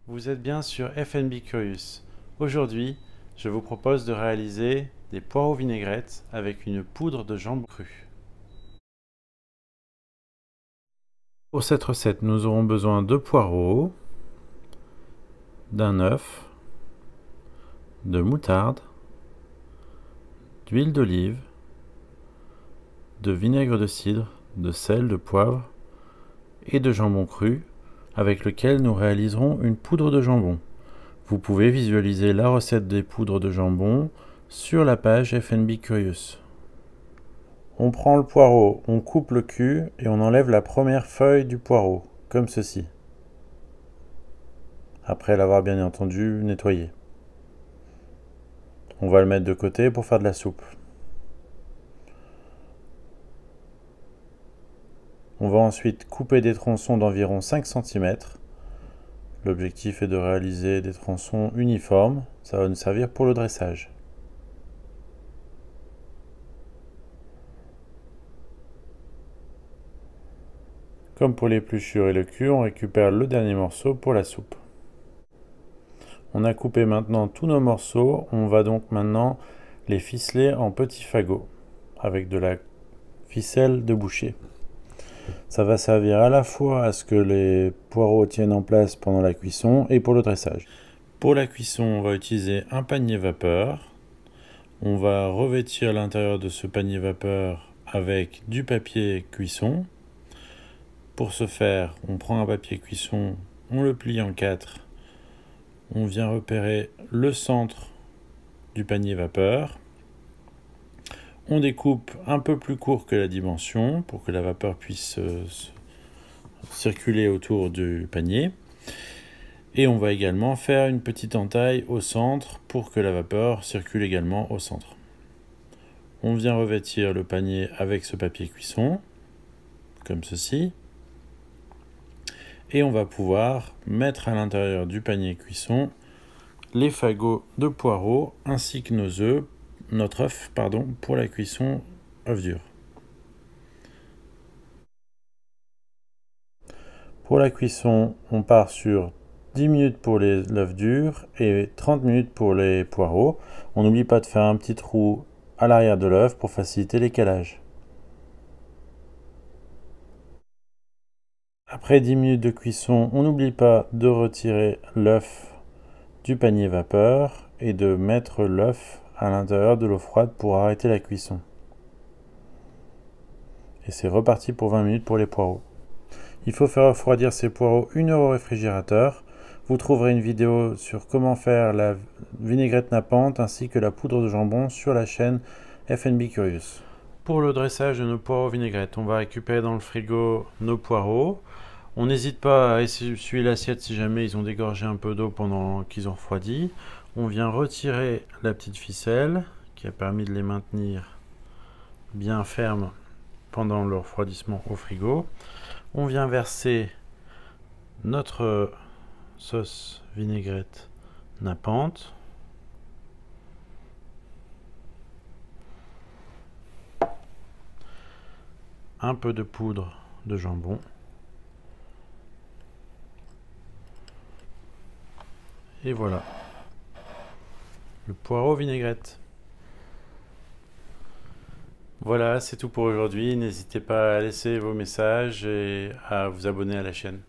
Vous êtes bien sur F&B Curious. Aujourd'hui, je vous propose de réaliser des poireaux vinaigrettes avec une poudre de jambon cru. Pour cette recette, nous aurons besoin de poireaux, d'un œuf, de moutarde, d'huile d'olive, de vinaigre de cidre, de sel, de poivre et de jambon cru avec lequel nous réaliserons une poudre de jambon. Vous pouvez visualiser la recette des poudres de jambon sur la page F&B Curious. On prend le poireau, on coupe le cul et on enlève la première feuille du poireau, comme ceci. Après l'avoir bien entendu nettoyé. On va le mettre de côté pour faire de la soupe. On va ensuite couper des tronçons d'environ 5 cm. L'objectif est de réaliser des tronçons uniformes, ça va nous servir pour le dressage. Comme pour l'épluchure et le cul, on récupère le dernier morceau pour la soupe. On a coupé maintenant tous nos morceaux, on va donc maintenant les ficeler en petits fagots avec de la ficelle de boucher. Ça va servir à la fois à ce que les poireaux tiennent en place pendant la cuisson et pour le dressage. Pour la cuisson, on va utiliser un panier vapeur. On va revêtir l'intérieur de ce panier vapeur avec du papier cuisson. Pour ce faire, on prend un papier cuisson, on le plie en 4. On vient repérer le centre du panier vapeur. On découpe un peu plus court que la dimension pour que la vapeur puisse circuler autour du panier. Et on va également faire une petite entaille au centre pour que la vapeur circule également au centre. On vient revêtir le panier avec ce papier cuisson, comme ceci. Et on va pouvoir mettre à l'intérieur du panier cuisson les fagots de poireaux ainsi que notre œuf pour la cuisson œuf dur. Pour la cuisson, on part sur 10 minutes pour l'œuf dur et 30 minutes pour les poireaux. On n'oublie pas de faire un petit trou à l'arrière de l'œuf pour faciliter l'écalage. Après 10 minutes de cuisson, on n'oublie pas de retirer l'œuf du panier vapeur et de mettre l'œuf à l'intérieur de l'eau froide pour arrêter la cuisson. Et c'est reparti pour 20 minutes pour les poireaux. Il faut faire refroidir ces poireaux 1 heure au réfrigérateur. Vous trouverez une vidéo sur comment faire la vinaigrette nappante ainsi que la poudre de jambon sur la chaîne F&B Curious. Pour le dressage de nos poireaux vinaigrettes, on va récupérer dans le frigo nos poireaux. On n'hésite pas à essuyer l'assiette si jamais ils ont dégorgé un peu d'eau pendant qu'ils ont refroidi. On vient retirer la petite ficelle qui a permis de les maintenir bien fermes pendant le refroidissement au frigo. On vient verser notre sauce vinaigrette nappante. Un peu de poudre de jambon. Et voilà, le poireau vinaigrette. Voilà, c'est tout pour aujourd'hui. N'hésitez pas à laisser vos messages et à vous abonner à la chaîne.